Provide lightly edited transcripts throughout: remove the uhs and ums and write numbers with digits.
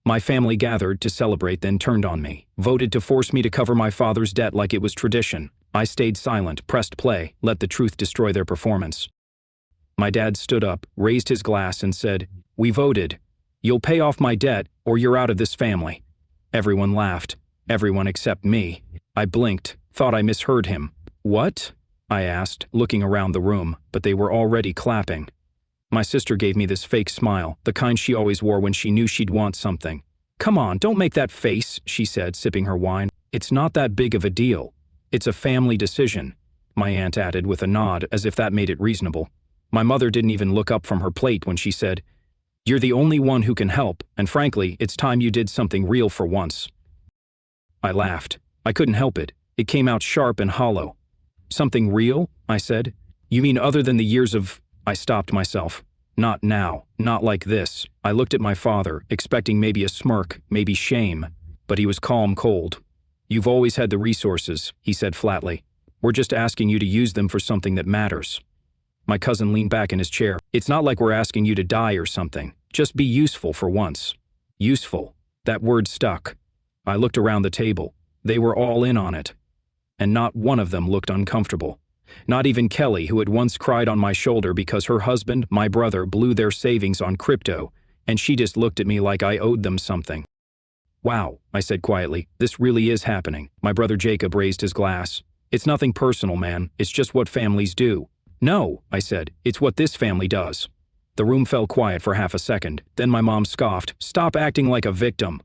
My family gathered to celebrate, then turned on me, voted to force me to cover my father's debt like it was tradition. I stayed silent, pressed play, let the truth destroy their performance. My dad stood up, raised his glass and said, "We voted. You'll pay off my debt or you're out of this family." Everyone laughed. Everyone except me. I blinked, thought I misheard him. "What?" I asked, looking around the room, but they were already clapping. My sister gave me this fake smile, the kind she always wore when she knew she'd want something. "Come on, don't make that face," she said, sipping her wine. "It's not that big of a deal. It's a family decision," my aunt added with a nod as if that made it reasonable. My mother didn't even look up from her plate when she said, "You're the only one who can help, and frankly, it's time you did something real for once." I laughed. I couldn't help it. It came out sharp and hollow. "Something real?" I said. "You mean other than the years of—" I stopped myself. Not now, not like this. I looked at my father, expecting maybe a smirk, maybe shame, but he was calm cold. "You've always had the resources," he said flatly. "We're just asking you to use them for something that matters." My cousin leaned back in his chair. "It's not like we're asking you to die or something. Just be useful for once." Useful. That word stuck. I looked around the table. They were all in on it. And not one of them looked uncomfortable. Not even Kelly, who had once cried on my shoulder because her husband, my brother, blew their savings on crypto, and she just looked at me like I owed them something. "Wow," I said quietly, "this really is happening." My brother Jacob raised his glass. "It's nothing personal, man. It's just what families do." "No," I said, "it's what this family does." The room fell quiet for half a second. Then my mom scoffed, "Stop acting like a victim."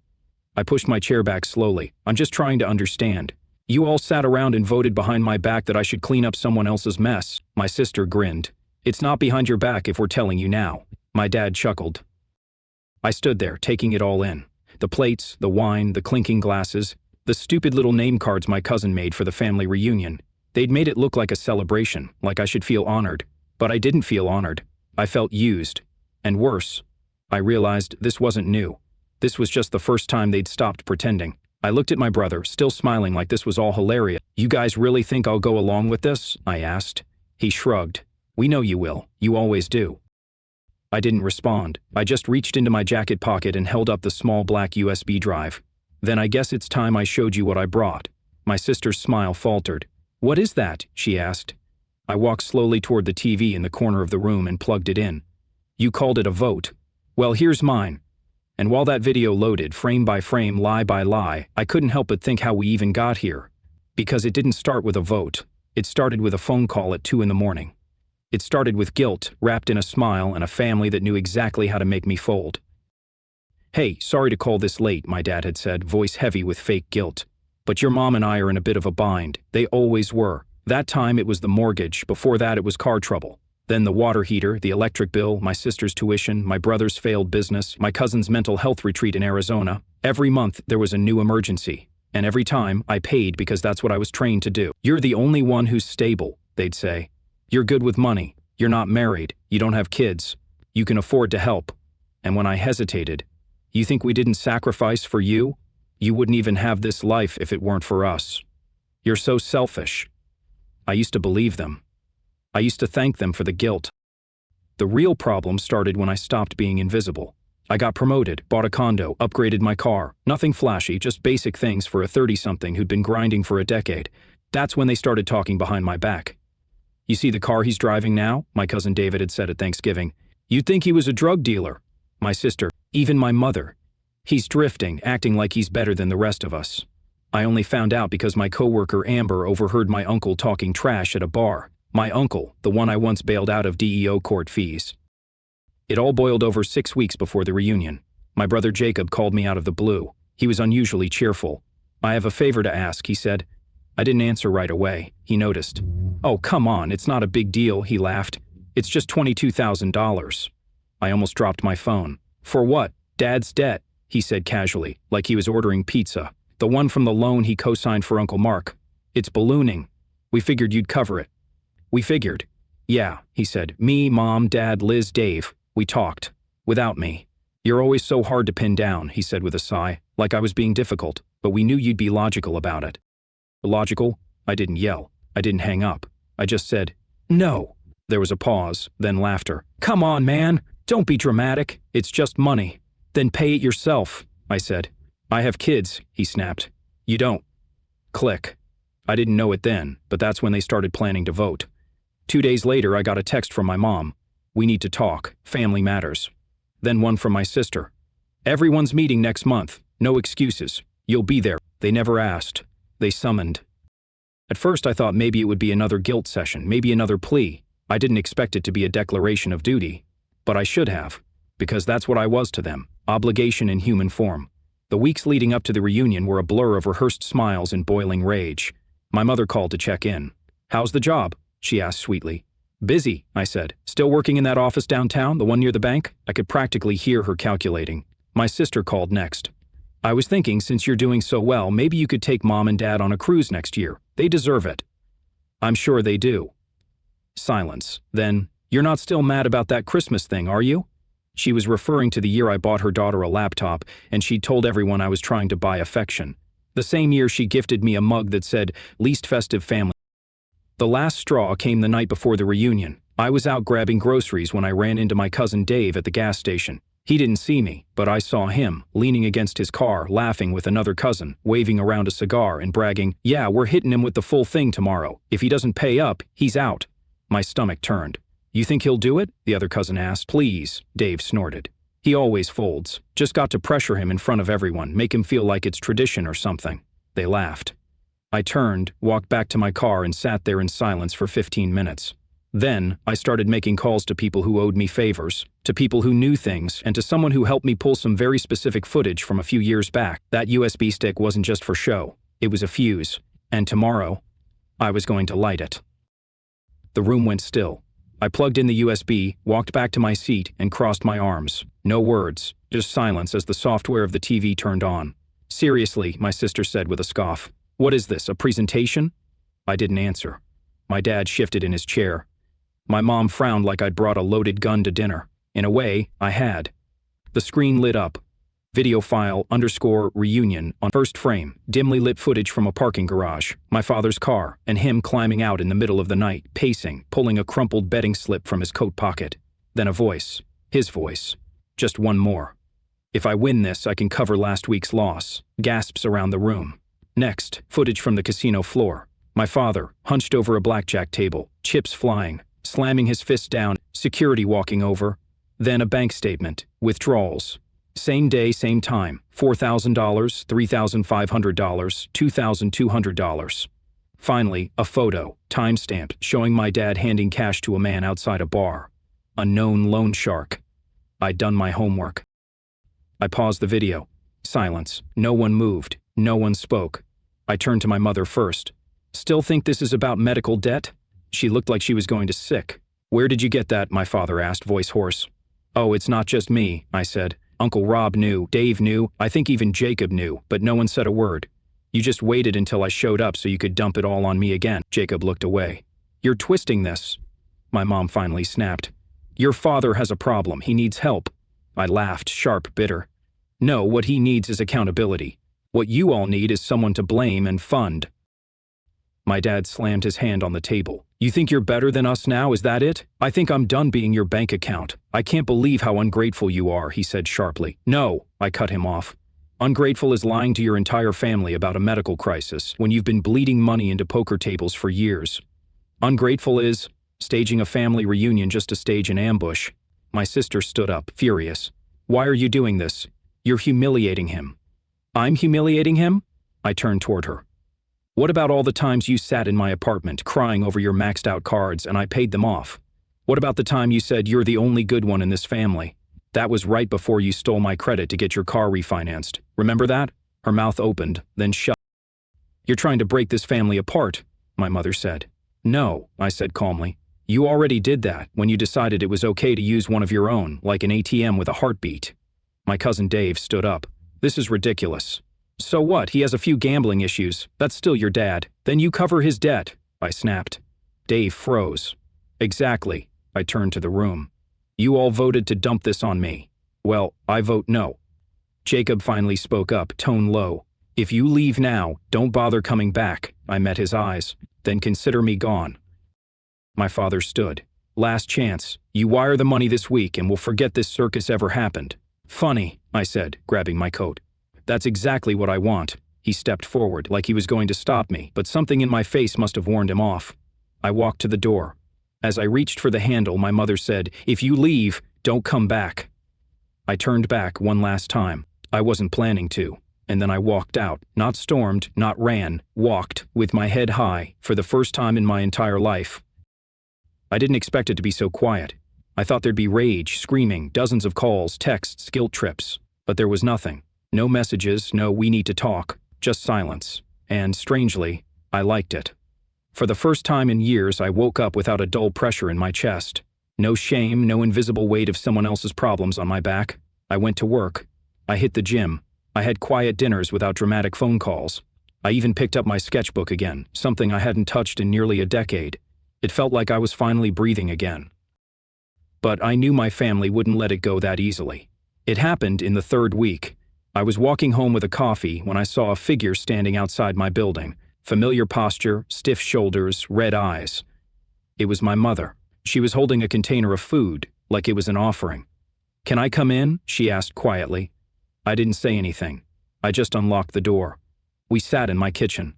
I pushed my chair back slowly. "I'm just trying to understand. You all sat around and voted behind my back that I should clean up someone else's mess." My sister grinned. "It's not behind your back if we're telling you now." My dad chuckled. I stood there, taking it all in. The plates, the wine, the clinking glasses, the stupid little name cards my cousin made for the family reunion. They'd made it look like a celebration, like I should feel honored. But I didn't feel honored. I felt used. And worse, I realized this wasn't new. This was just the first time they'd stopped pretending. I looked at my brother, still smiling like this was all hilarious. "You guys really think I'll go along with this?" I asked. He shrugged. "We know you will. You always do." I didn't respond. I just reached into my jacket pocket and held up the small black USB drive. "Then I guess it's time I showed you what I brought." My sister's smile faltered. "What is that?" she asked. I walked slowly toward the TV in the corner of the room and plugged it in. "You called it a vote. Well, here's mine." And while that video loaded, frame by frame, lie by lie, I couldn't help but think how we even got here. Because it didn't start with a vote. It started with a phone call at 2 in the morning. It started with guilt, wrapped in a smile, and a family that knew exactly how to make me fold. "Hey, sorry to call this late," my dad had said, voice heavy with fake guilt. "But your mom and I are in a bit of a bind. They always were. That time it was the mortgage, before that it was car trouble. Then the water heater, the electric bill, my sister's tuition, my brother's failed business, my cousin's mental health retreat in Arizona. Every month there was a new emergency. And every time I paid because that's what I was trained to do. You're the only one who's stable," they'd say. "You're good with money. You're not married. You don't have kids. You can afford to help." And when I hesitated, "You think we didn't sacrifice for you? You wouldn't even have this life if it weren't for us. You're so selfish." I used to believe them. I used to thank them for the guilt. The real problem started when I stopped being invisible. I got promoted, bought a condo, upgraded my car. Nothing flashy, just basic things for a 30-something who'd been grinding for a decade. That's when they started talking behind my back. "You see the car he's driving now?" my cousin David had said at Thanksgiving. "You'd think he was a drug dealer." My sister, even my mother. "He's drifting, acting like he's better than the rest of us." I only found out because my coworker Amber overheard my uncle talking trash at a bar. My uncle, the one I once bailed out of DEO court fees. It all boiled over 6 weeks before the reunion. My brother Jacob called me out of the blue. He was unusually cheerful. "I have a favor to ask," he said. I didn't answer right away. He noticed. "Oh, come on, it's not a big deal," he laughed. "It's just $22,000. I almost dropped my phone. "For what?" "Dad's debt," he said casually, like he was ordering pizza. "The one from the loan he co-signed for Uncle Mark. It's ballooning. We figured you'd cover it." "We figured." "Yeah," he said. "Me, Mom, Dad, Liz, Dave. We talked. Without me." "You're always so hard to pin down," he said with a sigh, like I was being difficult, "but we knew you'd be logical about it." "Logical?" I didn't yell. I didn't hang up. I just said, "No." There was a pause, then laughter. "Come on, man. Don't be dramatic. It's just money." "Then pay it yourself." I said. I have kids, he snapped. You don't. Click. I didn't know it then, but that's when they started planning to vote. 2 days later, I got a text from my mom. We need to talk. Family matters. Then one from my sister. Everyone's meeting next month. No excuses. You'll be there. They never asked. They summoned. At first, I thought maybe it would be another guilt session, maybe another plea. I didn't expect it to be a declaration of duty. But I should have, because that's what I was to them, obligation in human form. The weeks leading up to the reunion were a blur of rehearsed smiles and boiling rage. My mother called to check in. How's the job? She asked sweetly. Busy, I said. Still working in that office downtown, the one near the bank? I could practically hear her calculating. My sister called next. I was thinking, since you're doing so well, maybe you could take Mom and Dad on a cruise next year. They deserve it. I'm sure they do. Silence. Then, you're not still mad about that Christmas thing, are you? She was referring to the year I bought her daughter a laptop, and she'd told everyone I was trying to buy affection. The same year she gifted me a mug that said, "Least festive family." The last straw came the night before the reunion. I was out grabbing groceries when I ran into my cousin Dave at the gas station. He didn't see me, but I saw him, leaning against his car, laughing with another cousin, waving around a cigar and bragging, "Yeah, we're hitting him with the full thing tomorrow. If he doesn't pay up, he's out." My stomach turned. You think he'll do it? The other cousin asked. Please, Dave snorted. He always folds. Just got to pressure him in front of everyone, make him feel like it's tradition or something. They laughed. I turned, walked back to my car and sat there in silence for 15 minutes. Then, I started making calls to people who owed me favors, to people who knew things, and to someone who helped me pull some very specific footage from a few years back. That USB stick wasn't just for show. It was a fuse. And tomorrow, I was going to light it. The room went still. I plugged in the USB, walked back to my seat, and crossed my arms. No words, just silence as the software of the TV turned on. Seriously, my sister said with a scoff. What is this, a presentation? I didn't answer. My dad shifted in his chair. My mom frowned like I'd brought a loaded gun to dinner. In a way, I had. The screen lit up. Video file _reunion on first frame, dimly lit footage from a parking garage, my father's car, and him climbing out in the middle of the night, pacing, pulling a crumpled betting slip from his coat pocket. Then a voice. His voice. Just one more. If I win this, I can cover last week's loss. Gasps around the room. Next, footage from the casino floor. My father, hunched over a blackjack table, chips flying, slamming his fist down, security walking over. Then a bank statement, withdrawals. Same day, same time, $4,000, $3,500, $2,200. Finally, a photo, timestamped, showing my dad handing cash to a man outside a bar. A known loan shark. I'd done my homework. I paused the video. Silence. No one moved. No one spoke. I turned to my mother first. Still think this is about medical debt? She looked like she was going to sick. Where did you get that? My father asked, voice hoarse. Oh, it's not just me, I said. Uncle Rob knew, Dave knew, I think even Jacob knew, but no one said a word. You just waited until I showed up so you could dump it all on me again. Jacob looked away. You're twisting this. My mom finally snapped. Your father has a problem. He needs help. I laughed, sharp, bitter. No, what he needs is accountability. What you all need is someone to blame and fund. My dad slammed his hand on the table. You think you're better than us now, is that it? I think I'm done being your bank account. I can't believe how ungrateful you are, he said sharply. No, I cut him off. Ungrateful is lying to your entire family about a medical crisis when you've been bleeding money into poker tables for years. Ungrateful is staging a family reunion just to stage an ambush. My sister stood up, furious. Why are you doing this? You're humiliating him. I'm humiliating him? I turned toward her. What about all the times you sat in my apartment crying over your maxed out cards and I paid them off? What about the time you said you're the only good one in this family? That was right before you stole my credit to get your car refinanced. Remember that? Her mouth opened, then shut. You're trying to break this family apart, my mother said. No, I said calmly. You already did that when you decided it was okay to use one of your own, like an ATM with a heartbeat. My cousin Dave stood up. This is ridiculous. So what? He has a few gambling issues. That's still your dad. Then you cover his debt, I snapped. Dave froze. Exactly. I turned to the room. You all voted to dump this on me. Well, I vote no. Jacob finally spoke up, tone low. If you leave now, don't bother coming back. I met his eyes. Then consider me gone. My father stood. Last chance. You wire the money this week and we'll forget this circus ever happened. Funny, I said, grabbing my coat. That's exactly what I want. He stepped forward like he was going to stop me, but something in my face must have warned him off. I walked to the door. As I reached for the handle, my mother said, "If you leave, don't come back." I turned back one last time. I wasn't planning to. And then I walked out. Not stormed, not ran. Walked, with my head high, for the first time in my entire life. I didn't expect it to be so quiet. I thought there'd be rage, screaming, dozens of calls, texts, guilt trips. But there was nothing. No messages, no "we need to talk." Just silence. And, strangely, I liked it. For the first time in years, I woke up without a dull pressure in my chest. No shame, no invisible weight of someone else's problems on my back. I went to work. I hit the gym. I had quiet dinners without dramatic phone calls. I even picked up my sketchbook again, something I hadn't touched in nearly a decade. It felt like I was finally breathing again. But I knew my family wouldn't let it go that easily. It happened in the third week. I was walking home with a coffee when I saw a figure standing outside my building. Familiar posture, stiff shoulders, red eyes. It was my mother. She was holding a container of food, like it was an offering. "Can I come in?" she asked quietly. I didn't say anything. I just unlocked the door. We sat in my kitchen.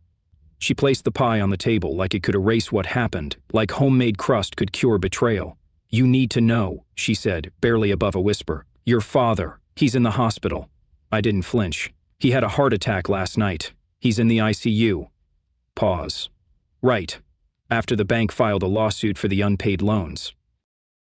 She placed the pie on the table like it could erase what happened, like homemade crust could cure betrayal. "You need to know," she said, barely above a whisper. "Your father, he's in the hospital." I didn't flinch. "He had a heart attack last night. He's in the ICU. Pause. "Right. After the bank filed a lawsuit for the unpaid loans."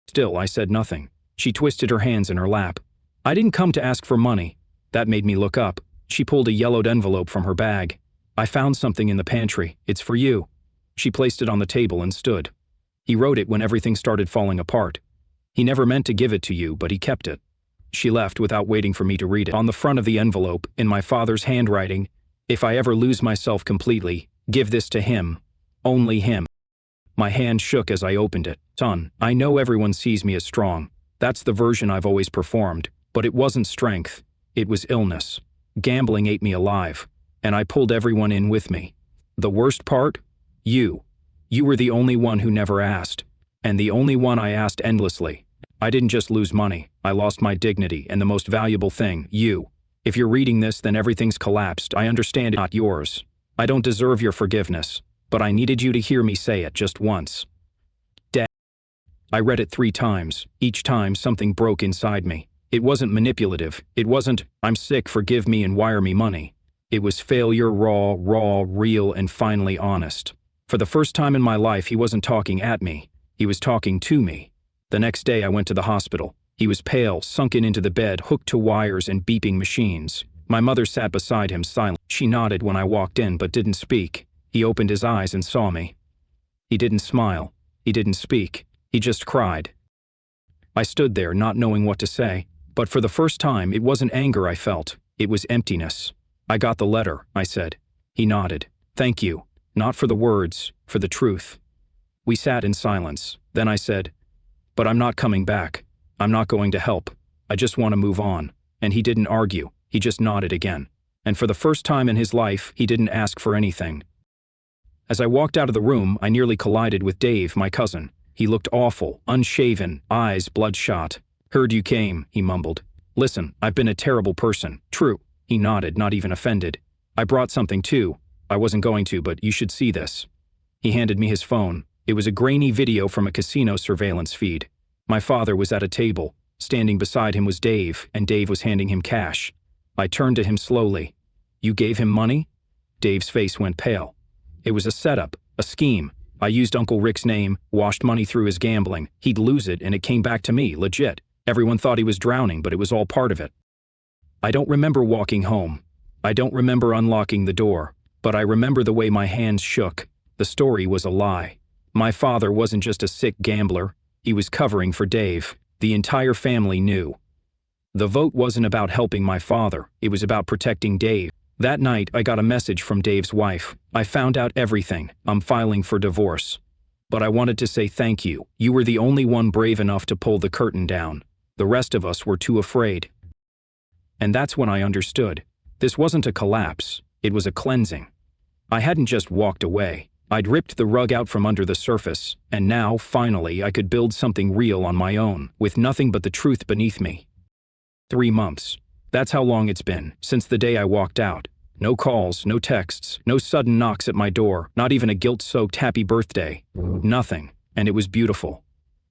Still, I said nothing. She twisted her hands in her lap. "I didn't come to ask for money." That made me look up. She pulled a yellowed envelope from her bag. "I found something in the pantry. It's for you." She placed it on the table and stood. "He wrote it when everything started falling apart. He never meant to give it to you, but he kept it." She left without waiting for me to read it. On the front of the envelope, in my father's handwriting, "If I ever lose myself completely, give this to him. Only him." My hand shook as I opened it. "Son, I know everyone sees me as strong. That's the version I've always performed. But it wasn't strength. It was illness. Gambling ate me alive. And I pulled everyone in with me. The worst part? You. You were the only one who never asked. And the only one I asked endlessly. I didn't just lose money. I lost my dignity and the most valuable thing, you. If you're reading this, then everything's collapsed. I understand it's not yours. I don't deserve your forgiveness. But I needed you to hear me say it just once. Dad." I read it 3 times. Each time something broke inside me. It wasn't manipulative. It wasn't, "I'm sick, forgive me and wire me money." It was failure, raw, real, and finally honest. For the first time in my life, he wasn't talking at me. He was talking to me. The next day I went to the hospital. He was pale, sunken into the bed, hooked to wires and beeping machines. My mother sat beside him silent. She nodded when I walked in but didn't speak. He opened his eyes and saw me. He didn't smile. He didn't speak. He just cried. I stood there not knowing what to say, but for the first time it wasn't anger I felt. It was emptiness. "I got the letter," I said. He nodded. "Thank you. Not for the words, for the truth." We sat in silence. Then I said, "But I'm not coming back. I'm not going to help. I just want to move on." And he didn't argue. He just nodded again. And for the first time in his life, he didn't ask for anything. As I walked out of the room, I nearly collided with Dave, my cousin. He looked awful, unshaven, eyes bloodshot. "Heard you came," he mumbled. "Listen, I've been a terrible person." "True." He nodded, not even offended. "I brought something too. I wasn't going to, but you should see this." He handed me his phone. It was a grainy video from a casino surveillance feed. My father was at a table. Standing beside him was Dave, and Dave was handing him cash. I turned to him slowly. "You gave him money?" Dave's face went pale. "It was a setup, a scheme. I used Uncle Rick's name, washed money through his gambling. He'd lose it, and it came back to me, legit. Everyone thought he was drowning, but it was all part of it." I don't remember walking home. I don't remember unlocking the door, but I remember the way my hands shook. The story was a lie. My father wasn't just a sick gambler. He was covering for Dave. The entire family knew. The vote wasn't about helping my father. It was about protecting Dave. That night, I got a message from Dave's wife. "I found out everything. I'm filing for divorce. But I wanted to say thank you. You were the only one brave enough to pull the curtain down. The rest of us were too afraid." And that's when I understood. This wasn't a collapse. It was a cleansing. I hadn't just walked away. I'd ripped the rug out from under the surface, and now, finally, I could build something real on my own, with nothing but the truth beneath me. 3 months. That's how long it's been, since the day I walked out. No calls, no texts, no sudden knocks at my door, not even a guilt-soaked happy birthday. Nothing, and it was beautiful.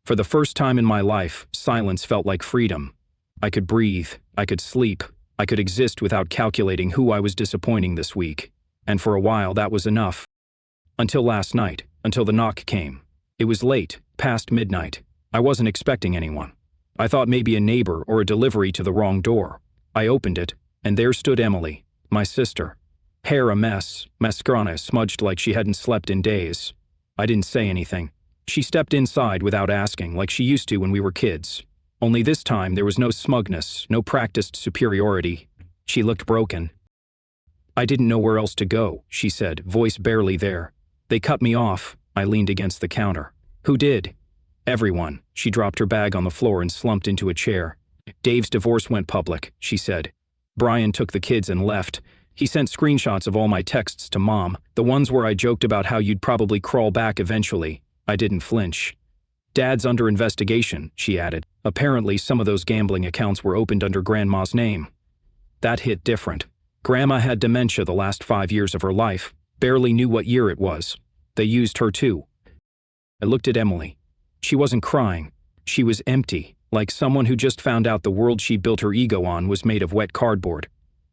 For the first time in my life, silence felt like freedom. I could breathe, I could sleep, I could exist without calculating who I was disappointing this week. And for a while that was enough. Until last night, until the knock came. It was late, past midnight. I wasn't expecting anyone. I thought maybe a neighbor or a delivery to the wrong door. I opened it, and there stood Emily, my sister. Hair a mess, mascara smudged like she hadn't slept in days. I didn't say anything. She stepped inside without asking, like she used to when we were kids. Only this time there was no smugness, no practiced superiority. She looked broken. "I didn't know where else to go," she said, voice barely there. "They cut me off." I leaned against the counter. "Who did?" "Everyone." She dropped her bag on the floor and slumped into a chair. "Dave's divorce went public," she said. "Brian took the kids and left. He sent screenshots of all my texts to Mom, the ones where I joked about how you'd probably crawl back eventually." I didn't flinch. "Dad's under investigation," she added. "Apparently some of those gambling accounts were opened under Grandma's name." That hit different. Grandma had dementia the last 5 years of her life, barely knew what year it was. They used her too. I looked at Emily. She wasn't crying. She was empty, like someone who just found out the world she built her ego on was made of wet cardboard.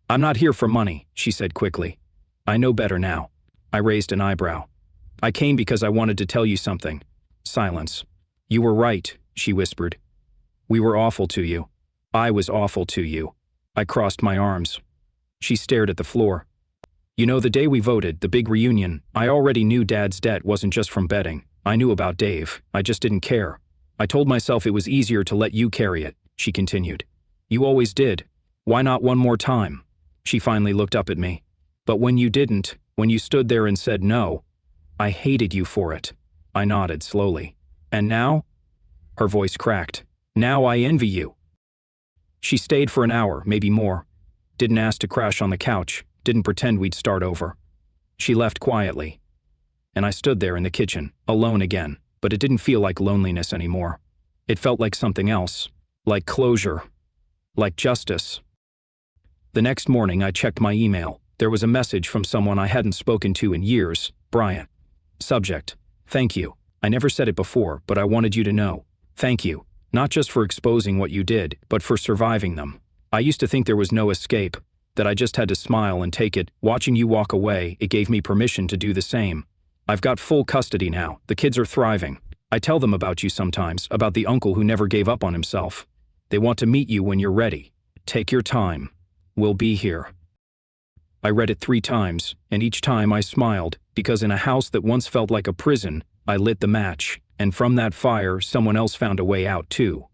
"I'm not here for money," she said quickly. "I know better now." I raised an eyebrow. "I came because I wanted to tell you something." Silence. "You were right," she whispered. "We were awful to you. I was awful to you." I crossed my arms. She stared at the floor. "You know, the day we voted, the big reunion, I already knew Dad's debt wasn't just from betting. I knew about Dave. I just didn't care. I told myself it was easier to let you carry it," she continued. "You always did. Why not one more time?" She finally looked up at me. "But when you didn't, when you stood there and said no, I hated you for it." I nodded slowly. "And now?" Her voice cracked. "Now I envy you." She stayed for an hour, maybe more. Didn't ask to crash on the couch, didn't pretend we'd start over. She left quietly. And I stood there in the kitchen, alone again, but it didn't feel like loneliness anymore. It felt like something else, like closure, like justice. The next morning I checked my email. There was a message from someone I hadn't spoken to in years, Brian. Subject: "Thank you. I never said it before, but I wanted you to know. Thank you. Not just for exposing what you did, but for surviving them. I used to think there was no escape, that I just had to smile and take it. Watching you walk away, it gave me permission to do the same. I've got full custody now. The kids are thriving. I tell them about you sometimes, about the uncle who never gave up on himself. They want to meet you when you're ready. Take your time. We'll be here." I read it 3 times, and each time I smiled, because in a house that once felt like a prison, I lit the match, and from that fire, someone else found a way out too.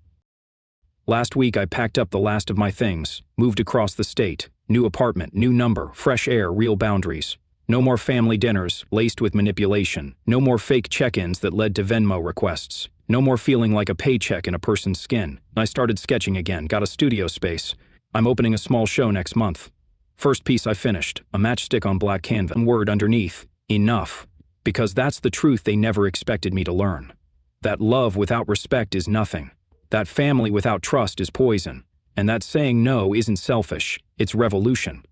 Last week I packed up the last of my things, moved across the state, new apartment, new number, fresh air, real boundaries. No more family dinners, laced with manipulation. No more fake check-ins that led to Venmo requests. No more feeling like a paycheck in a person's skin. I started sketching again, got a studio space. I'm opening a small show next month. First piece I finished, a matchstick on black canvas, and word underneath: enough. Because that's the truth they never expected me to learn. That love without respect is nothing. That family without trust is poison. And that saying no isn't selfish, it's revolution.